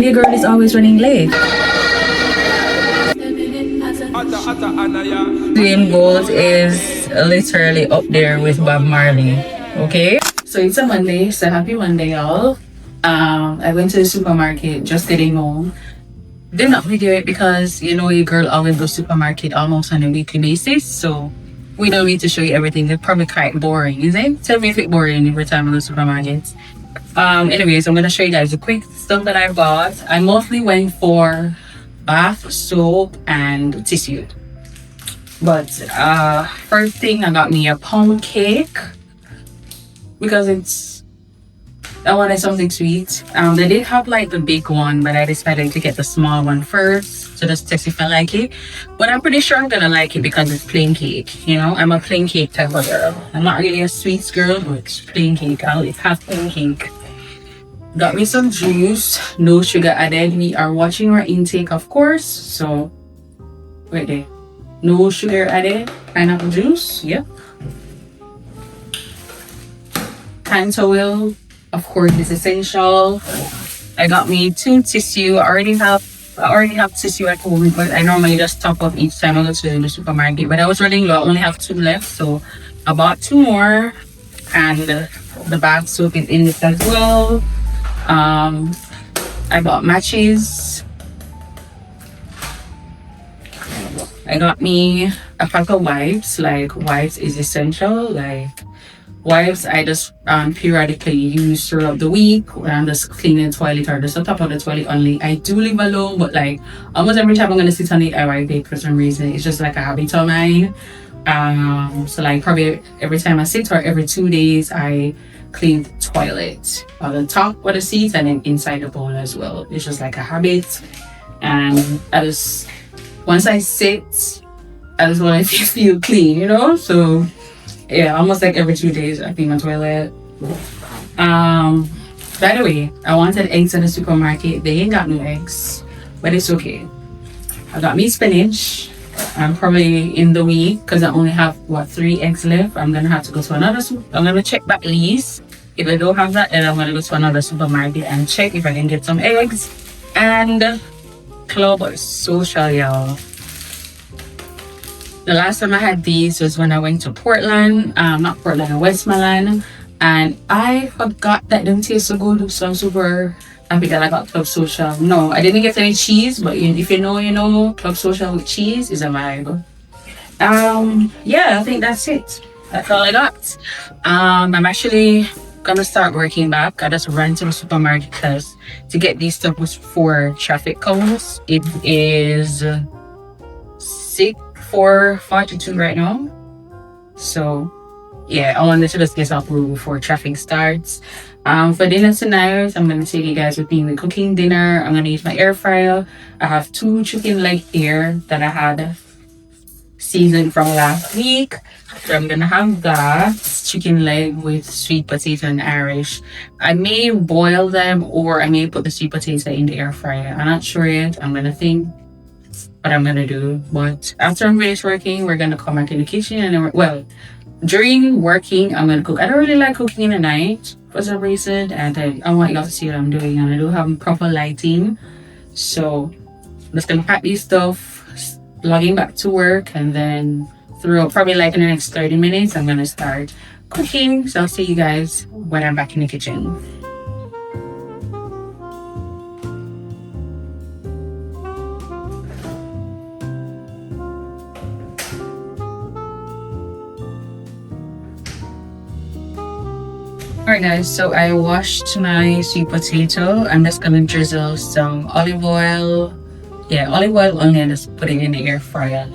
Your girl is always running late. GRWM Gold is literally up there with Bob Marley. Okay? So it's a Monday, so happy Monday, y'all. I went to the supermarket just getting home. Did not video it because you know your girl always goes to the supermarket almost on a weekly basis, so we don't need to show you everything. It's probably quite boring, isn't it? Tell me if it's boring every time I go to the supermarket. Anyways, I'm gonna show you guys the quick stuff that I bought. I mostly went for bath soap and tissue. But first thing, I got me a pound cake because I wanted something sweet. They did have like the big one, but I decided to get the small one first to just test if I like it. But I'm pretty sure I'm gonna like it because it's plain cake. You know, I'm a plain cake type of girl. I'm not really a sweets girl, but it's plain cake. I'll have plain cake. Got me some juice, no sugar added. We are watching our intake, of course. So, right there. No sugar added. Pineapple juice, yep. Hand towel, of course, is essential. I got me 2 tissue. I already have tissue at home, but I normally just top up each time I go to the supermarket. But I was running low. I only have 2 left, so I bought 2 more. And the bath soap is in this as well. I bought matches. I got me a pack of wipes. Like, wipes is essential. Like, wipes I just periodically use throughout the week when I'm just cleaning the toilet or just on top of the toilet only. I do live alone, but like almost every time I'm gonna sit on it, I wipe it for some reason. It's just like a habit of mine. So like probably every time I sit or every 2 days, I clean the toilet on the top of the seat and then inside the bowl as well. It's just like a habit, and once I sit, I just want to feel clean, you know. So yeah, almost like every 2 days I clean my toilet. By the way, I wanted eggs in the supermarket. They ain't got no eggs, but it's okay. I got me spinach. I'm probably in the week because I only have 3 eggs left. I'm gonna have to go to another I'm gonna check back least. If I don't have that, then I'm gonna go to another supermarket and check if I can get some eggs. And Club Social, y'all. The last time I had these was when I went to Portland, not Portland, Westmoreland, and I forgot that them taste so good. So I'm super happy that I got Club Social. No, I didn't get any cheese, but if you know, you know. Club Social with cheese is a vibe. Yeah, I think that's it. That's all I got. I'm actually gonna start working back. I just ran to the supermarket because to get these stuff was for traffic cones. It is 4:42 right now. So yeah, I wanted to just get up before traffic starts. For dinner tonight, I'm gonna take you guys with me in the cooking dinner. I'm gonna use my air fryer. I have 2 chicken leg here that I had seasoned from last week. So I'm gonna have that chicken leg with sweet potato and Irish. I may boil them or I may put the sweet potato in the air fryer. I'm not sure yet. I'm gonna think what I'm gonna do. But after I'm finished working, we're gonna come back in the kitchen and then during working, I'm gonna cook. I don't really like cooking in the night for some reason, and I want y'all to see what I'm doing, and I don't have proper lighting. So I'm just gonna pack these stuff, logging back to work, and then probably like in the next 30 minutes, I'm gonna start cooking. So I'll see you guys when I'm back in the kitchen. Alright guys, so I washed my sweet potato. I'm just gonna drizzle some olive oil. Yeah, olive oil only, and just put it in the air fryer.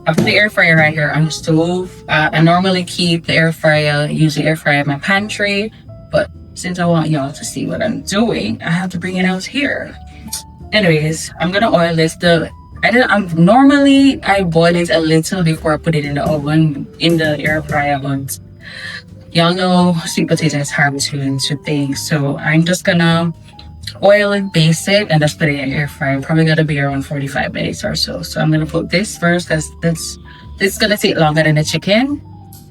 I put the air fryer right here on the stove. I normally keep the air fryer, use the air fryer in my pantry, but since I want y'all to see what I'm doing, I have to bring it out here. Anyways, I'm gonna oil this. Normally I boil it a little before I put it in the oven, in the air fryer, but y'all know sweet potato is hard to things, so I'm just gonna oil it, baste it, and just put it in the air fryer. Probably gonna be around 45 minutes or so. So I'm gonna put this first because this is gonna take longer than the chicken.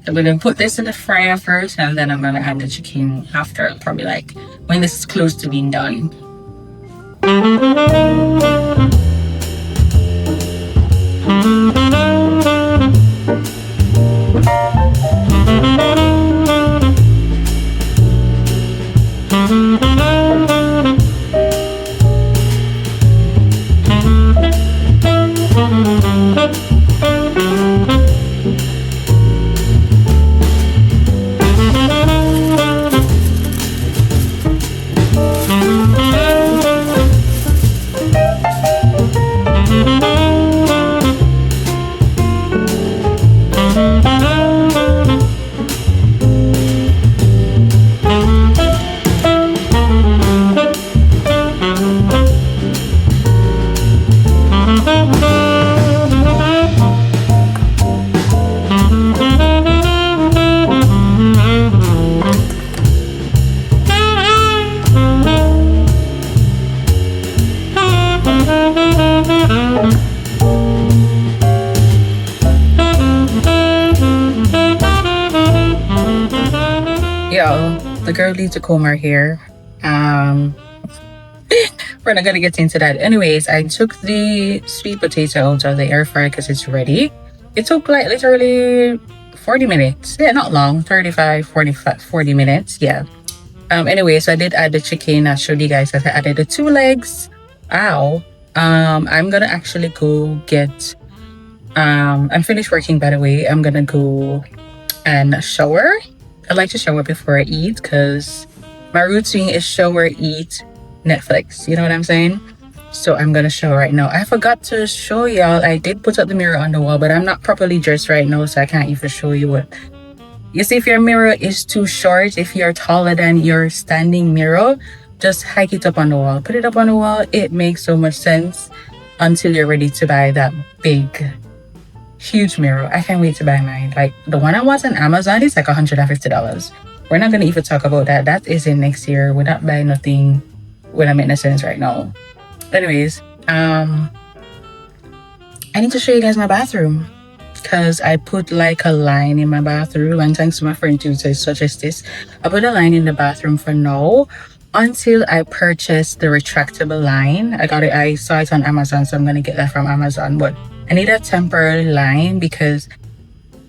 So I'm gonna put this in the fryer first, and then I'm gonna add the chicken after, probably like when this is close to being done. Yo, the girl needs to comb her hair. We're not gonna get into that. Anyways, I took the sweet potato out of the air fryer because it's ready. It took like literally 40 minutes. Yeah, not long. 40 minutes. Yeah. Anyway, so I did add the chicken. I showed you guys that I added the 2 legs. Ow. I'm gonna actually go get I'm finished working, by the way. I'm gonna go and shower. I like to shower before I eat because my routine is shower, eat, Netflix. You know what I'm saying? So I'm gonna shower right now. I forgot to show y'all. I did put up the mirror on the wall, but I'm not properly dressed right now, so I can't even show you what. You see, if your mirror is too short, if you're taller than your standing mirror, just hike it up on the wall. Put it up on the wall. It makes so much sense until you're ready to buy that big, huge mirror. I can't wait to buy mine. Like the one I was on Amazon is like $150. We're not gonna even talk about that. That is in next year. We're not buying nothing when I'm in a sense right now. Anyways, I need to show you guys my bathroom because I put like a line in my bathroom, and thanks to my friend too to suggest this. I put a line in the bathroom for now until I purchase the retractable line. I saw it on Amazon, so I'm gonna get that from Amazon. But I need a temporary line because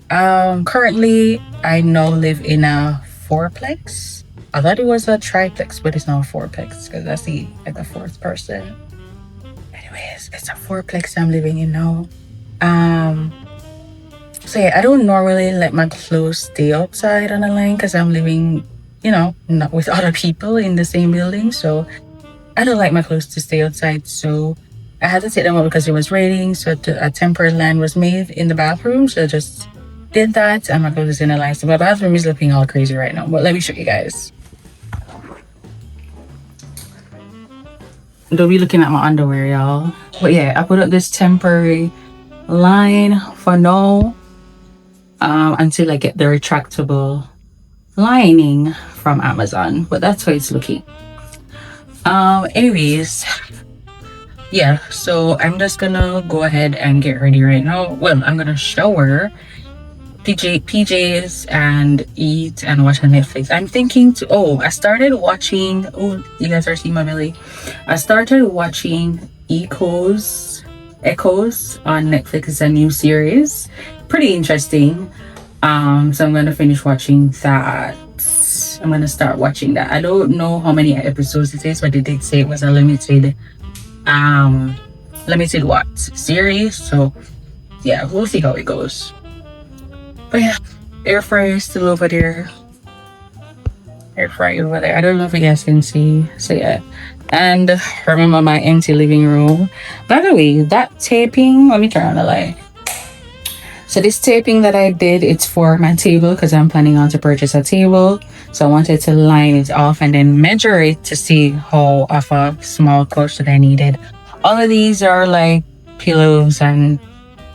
currently I now live in a 4-plex. I thought it was a triplex, but it's not a 4-plex because I see like a 4th person. Anyways, it's a 4-plex I'm living in now. So yeah, I don't normally let my clothes stay outside on the line because I'm living, you know, not with other people in the same building. So I don't like my clothes to stay outside. So I had to take them out because it was raining. So a temporary line was made in the bathroom. So I just did that, and my clothes is in the line. So my bathroom is looking all crazy right now. But let me show you guys. Don't be looking at my underwear, y'all. But yeah, I put up this temporary line for now until I get the retractable lining from Amazon. But that's how it's looking. Anyways, yeah, so I'm just gonna go ahead and get ready right now. Well, I'm gonna shower, PJs, and eat and watch on Netflix. I'm thinking I started watching, you guys are seeing my belly. I started watching Echoes on Netflix. It's a new series, pretty interesting. So I'm gonna finish watching that. I'm gonna start watching that. I don't know how many episodes it is, but they did say it was a limited series. So yeah, we'll see how it goes. But yeah, air fryer is still over there. I don't know if you guys can see. So yeah, and remember my empty living room. By the way, that taping, let me turn on the light. So this taping that I did, it's for my table because I'm planning on to purchase a table. So I wanted to line it off and then measure it to see how of a small couch that I needed. All of these are like pillows, and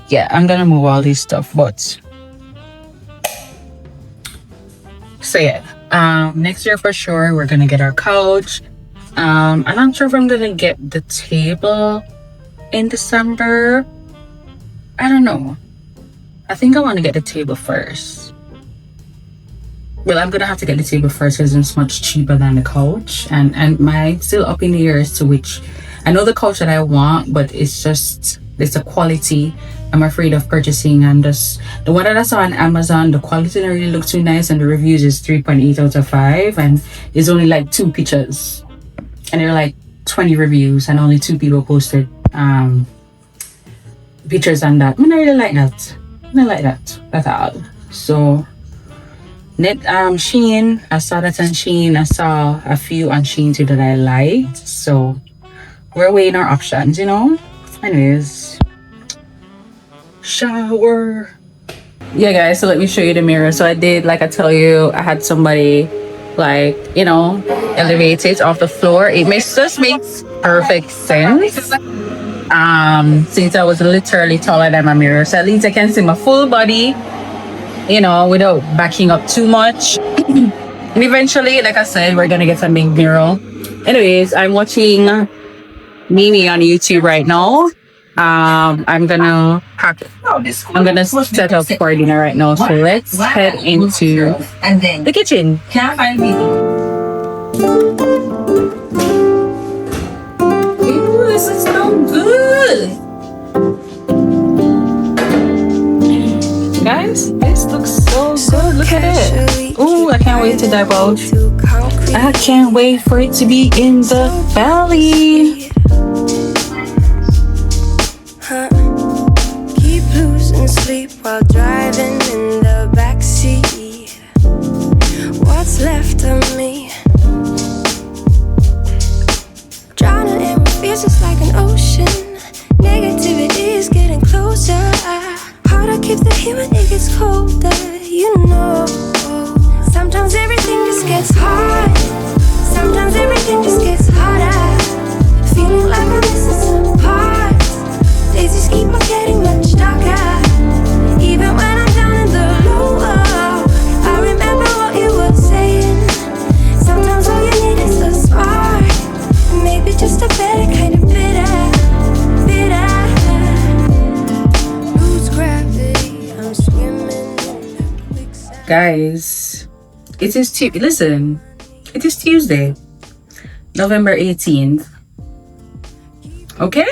yeah, I'm gonna move all this stuff. But so yeah, next year for sure we're gonna get our couch. I'm not sure if I'm gonna get the table in December. I don't know. I think I want to get the table first. Well, I'm gonna have to get the table first because it's much cheaper than the couch, and my still up in the air as to which I know the couch that I want, but it's a quality I'm afraid of purchasing. And just the one that I saw on Amazon, the quality didn't really look too nice, and the reviews is 3.8 out of 5, and it's only like 2 pictures, and there are like 20 reviews, and only 2 people posted pictures on that. I don't really like that. I don't like that at all. So Shein, I saw that on Shein. I saw a few on Shein too that I liked. So we're weighing our options, you know. Anyways, shower. Yeah, guys. So let me show you the mirror. So I did, like I tell you, I had somebody, like, you know, elevate it off the floor. It just makes perfect sense. Since I was literally taller than my mirror, so at least I can see my full body, you know, without backing up too much. And eventually, like I said, we're gonna get a big mirror. Anyways, I'm watching Mimi on YouTube right now. I'm gonna set up for dinner right now. So let's head into the kitchen. Can I find Mimi? Ooh, this is so good. Guys, this looks so good. Look at it. Ooh, I can't wait to divulge. I can't wait for it to be in the belly. Keep losing sleep while driving in the backseat. What's left of me? Drowning in what feels just like an ocean. Negativity is getting closer. Hard to keep the heat when it gets colder, you know. Sometimes everything just gets hard. Sometimes everything just gets harder. Feeling like I'm missing some parts. Days just keep on getting much darker. Even when I'm down in the low, I remember what you were saying. Sometimes all you need is a spark. Maybe just a better kind of bitter. Lose gravity, I'm swimming in the quicksand. Guys, it is listen, it is Tuesday, November 18th. Okay?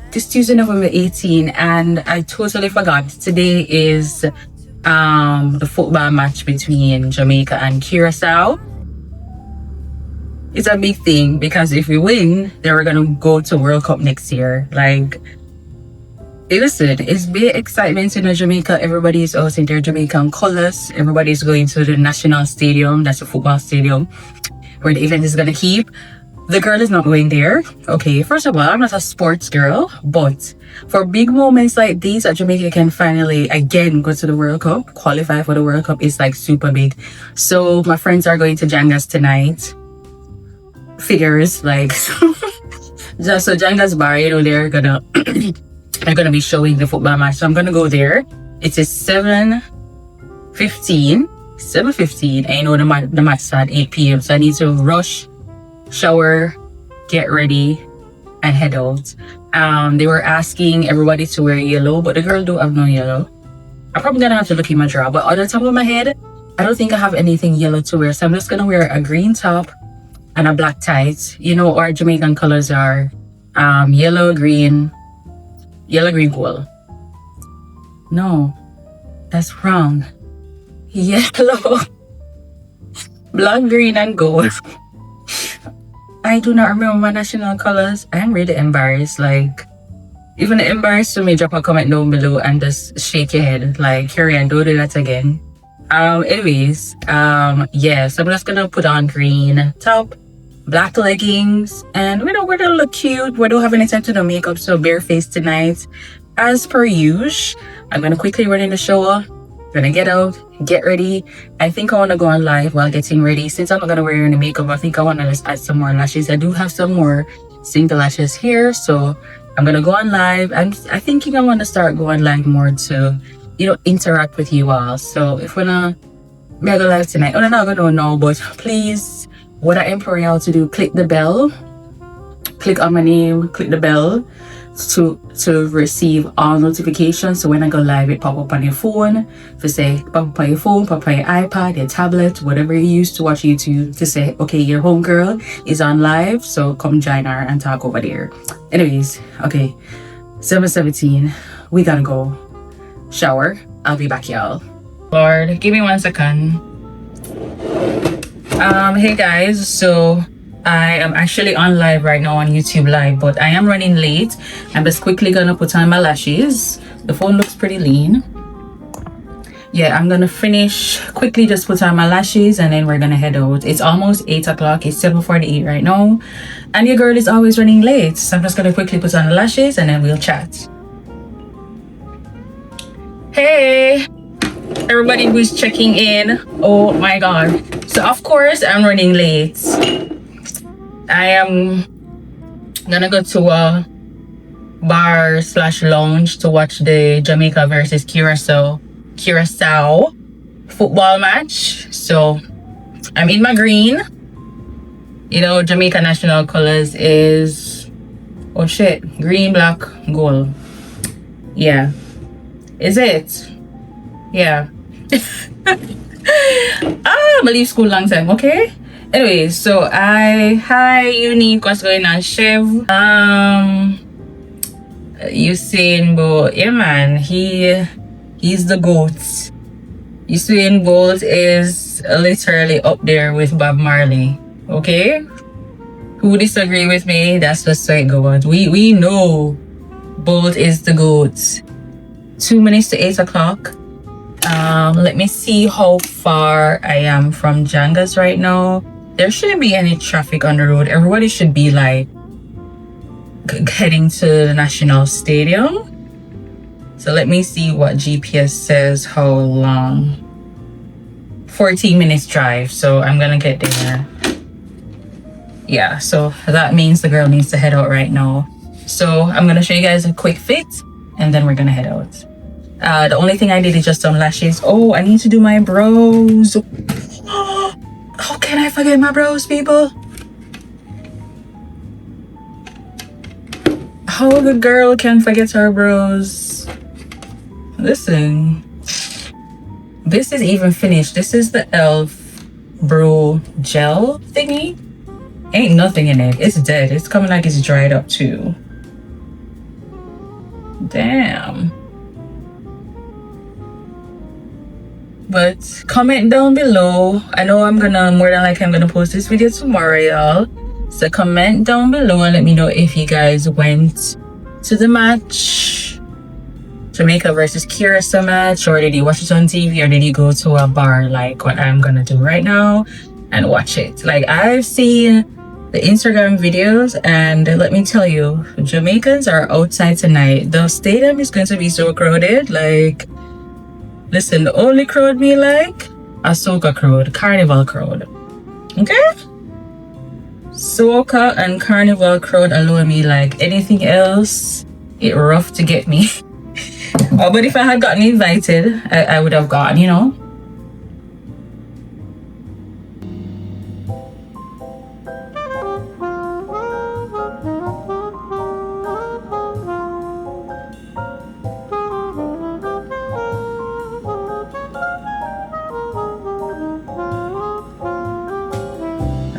It is Tuesday, November 18th, and I totally forgot. Today is the football match between Jamaica and Curaçao. It's a big thing because if we win, then we're gonna go to World Cup next year. Like, listen, it's big excitement in Jamaica. Everybody's out in their Jamaican colors. Everybody's going to the national stadium. That's a football stadium where the event is gonna keep. The girl is not going there. Okay, first of all, I'm not a sports girl, but for big moments like these, that Jamaica can finally again go to the World Cup, qualify for the World Cup, is like super big. So my friends are going to Janga's tonight. Figures like so Janga's bar, you know, they're gonna be showing the football match. So I'm gonna go there. It is 7:15, and you know the match starts at 8 p.m. So I need to rush, shower, get ready, and head out. They were asking everybody to wear yellow, but the girl don't have no yellow. I'm probably gonna have to look in my drawer, but on the top of my head, I don't think I have anything yellow to wear. So I'm just gonna wear a green top and a black tights. You know, our Jamaican colors are yellow, green, gold. No, that's wrong. Yellow, black, green, and gold. I do not remember my national colors. I'm really embarrassed. Like, even embarrassed to me, drop a comment down below and just shake your head. Like, Kerrian, don't do that again. Anyways, yeah, so I'm just gonna put on green top, black leggings, and we're gonna look cute. We don't have any time to do makeup, so bare face tonight. As per usual, I'm gonna quickly run in the shower. Gonna get out, get ready. I think I want to go on live while getting ready. Since I'm not gonna wear any makeup, I think I want to just add some more lashes. I do have some more single lashes here, so I'm gonna go on live. I'm thinking I want to start going live more to, you know, interact with you all. So if we're not mega live tonight, I'm not gonna know, but please, what I implore y'all to do, click the bell click on my name, click the bell to receive all notifications. So when I go live, it pop up on your phone. To say pop up on your phone, pop up on your iPad, your tablet, whatever you use to watch YouTube, to say, okay, your homegirl is on live, so come join her and talk over there. Anyways, okay, 7:17, we gotta go shower. I'll be back, y'all. Lord, give me 1 second. Hey guys, so I am actually on live right now on YouTube Live, but I am running late. I'm just quickly gonna put on my lashes. The phone looks pretty lean. Yeah, I'm gonna finish quickly, just put on my lashes, and then we're gonna head out. It's almost 8 o'clock. It's 7:48 right now, and your girl is always running late, so I'm just gonna quickly put on the lashes and then we'll chat. Hey everybody who's checking in. Oh my god, so of course I'm running late. I am gonna go to a bar / lounge to watch the Jamaica versus Curaçao football match. So I'm in my green. You know, Jamaica national colors is, oh shit, green, black, gold. Yeah, is it? Yeah. I'm gonna leave school long time, okay? Anyway, so hi Unique, what's going on, Chev? Usain Bolt, yeah man, he's the GOAT. Usain Bolt is literally up there with Bob Marley, okay? Who disagree with me? That's just how it goes. We know Bolt is the GOAT. 2 minutes to 8 o'clock. Let me see how far I am from Janga's right now. There shouldn't be any traffic on the road. Everybody should be like heading to the National Stadium. So let me see what GPS says how long. 14 minutes drive, so I'm gonna get there. Yeah, so that means the girl needs to head out right now. So I'm gonna show you guys a quick fit and then we're gonna head out. The only thing I did is just some lashes. Oh, I need to do my brows. How can I forget my brows, people? How the girl can forget her brows? Listen, this is even finished. This is the e.l.f. brow gel thingy. Ain't nothing in it. It's dead. It's coming like it's dried up too. Damn. But comment down below. I know I'm gonna post this video tomorrow, y'all. So comment down below and let me know if you guys went to the match, Jamaica versus Curaçao match, or did you watch it on TV, or did you go to a bar like what I'm gonna do right now and watch it? Like, I've seen the Instagram videos, and let me tell you, Jamaicans are outside tonight. The stadium is going to be so crowded. Like, listen, the only crowd me like, a soca crowd, carnival crowd. Okay? Soca and carnival crowd alone me like. Anything else, it rough to get me. But if I had gotten invited, I would have gone, you know?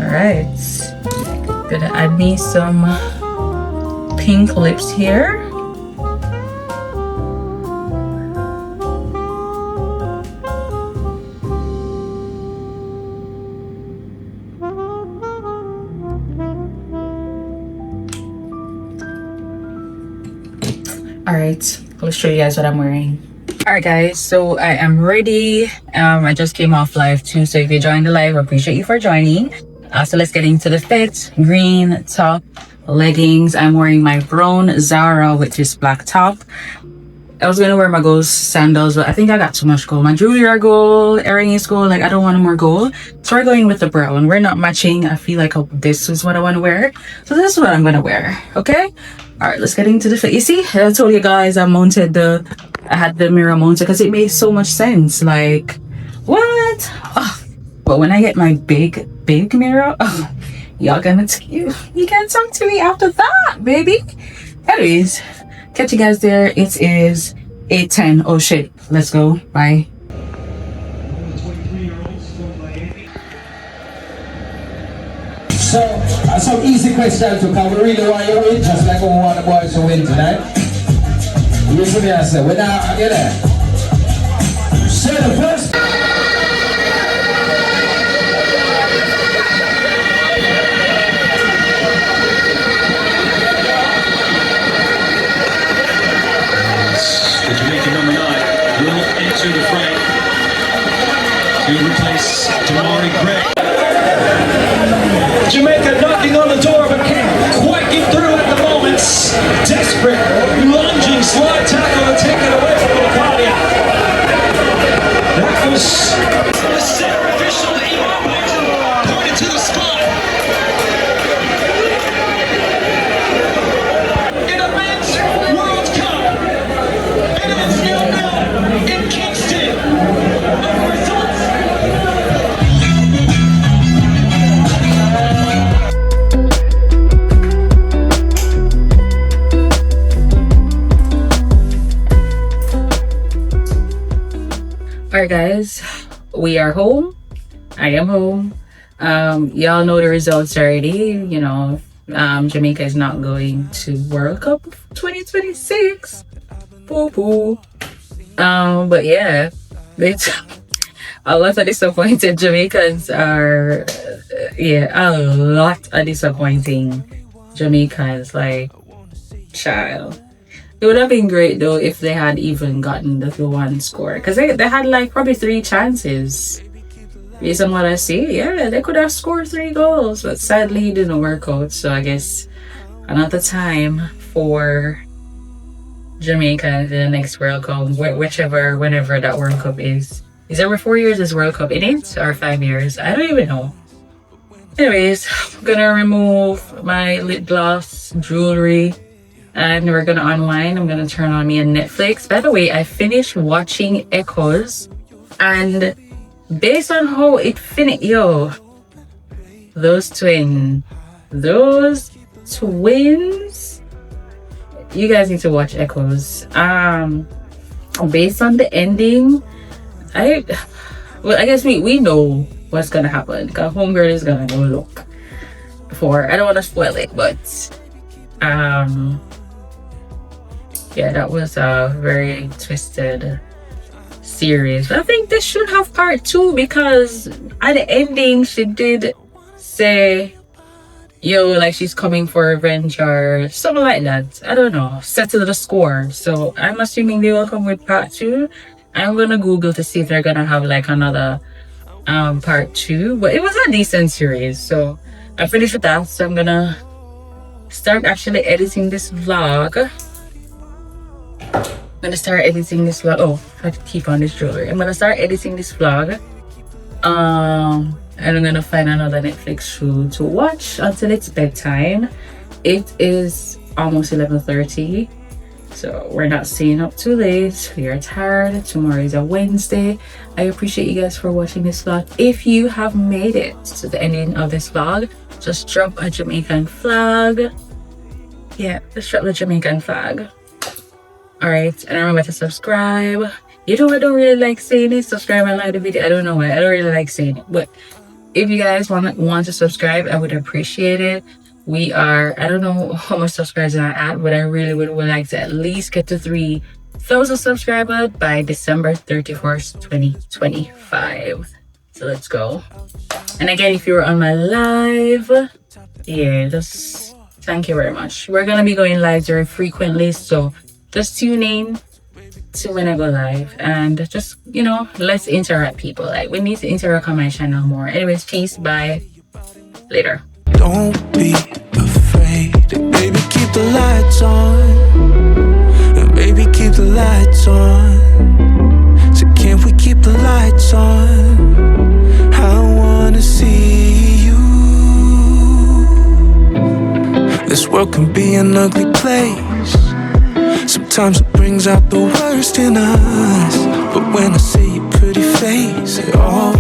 Alright, gonna add me some pink lips here. Alright, I'll show you guys what I'm wearing. Alright guys, so I am ready. I just came off live too, so if you joined the live, I appreciate you for joining. So let's get into the fit. Green top, leggings. I'm wearing my brown Zara with this black top. I was gonna wear my gold sandals, but I think I got too much gold. My jewelry are gold, earring is gold. Like, I don't want more gold, so we're going with the brown. We're not matching. I feel like this is what I want to wear, so this is what I'm gonna wear. Okay. All right, let's get into the fit. You see, I told you guys I had the mirror mounted because it made so much sense. Like, what? Oh. But when I get my big mirror, oh, y'all you can talk to me after that, baby. Anyways, catch you guys there. It is 8:10. Oh shit, let's go. Bye. So, some easy questions to come. We really want you to win, just like we want the boys to win tonight. Listen here, sir. We're now get there. So the first. The Jamaican number 9 will enter the fray to replace Damari Gray. Jamaica knocking on the door but can't quite get through at the moment. Desperate, lunging, slide tackle to take it away from Lacadia. That was the center official pointed to the spot. In a men's World Cup, it is 0-0 in Kingston. The results. Alright guys, we are home. I am home. Y'all know the results already. You know, Jamaica is not going to World Cup 2026. Poo poo. But yeah, it's a lot of disappointed Jamaicans are a lot of disappointing Jamaicans, like, child. It would have been great though if they had even gotten the 1 score, because they had like probably 3 chances. Based on what I see, yeah, they could have scored 3 goals, but sadly it didn't work out. So I guess another time for Jamaica in the next World Cup, whenever that World Cup is. Is every 4 years this World Cup in it, or 5 years? I don't even know. Anyways, I'm gonna remove my lip gloss, jewelry, and we're gonna unwind. I'm gonna turn on me a Netflix. By the way, I finished watching Echoes, and based on how it finished, those twins, you guys need to watch Echoes. Based on the ending, I guess we know what's gonna happen, because homegirl is gonna go look for, I don't want to spoil it, but yeah, that was a very twisted series. But I think this should have part 2, because at the ending she did say, like she's coming for revenge or something like that. I don't know, settle the score. So I'm assuming they will come with part 2. I'm gonna Google to see if they're gonna have like another part 2. But it was a decent series, so I finished with that. So I'm gonna start actually editing this vlog. I'm gonna start editing this vlog. Oh, I have to keep on this jewelry. I'm gonna start editing this vlog. And I'm gonna find another Netflix show to watch until it's bedtime. It is almost 11:30, so we're not staying up too late. We are tired. Tomorrow is a Wednesday. I appreciate you guys for watching this vlog. If you have made it to the ending of this vlog, just drop a Jamaican flag. Yeah, just drop the Jamaican flag. Alright, and remember to subscribe. You know, I don't really like saying it. Subscribe and like the video. I don't know why. I don't really like saying it. But if you guys want to subscribe, I would appreciate it. We are, I don't know how much subscribers I'm at, but I really would like to at least get to 3,000 subscribers by December 31st, 2025. So let's go. And again, if you were on my live, yeah, just thank you very much. We're going to be going live very frequently, so just tune in to when I go live, and just, you know, let's interact, people. Like, we need to interact on my channel more. Anyways, peace, bye, later. Don't be afraid, baby, keep the lights on, and baby, keep the lights on. So can't we keep the lights on? I wanna see you. This world can be an ugly place. Sometimes it brings out the worst in us, but when I see your pretty face, it all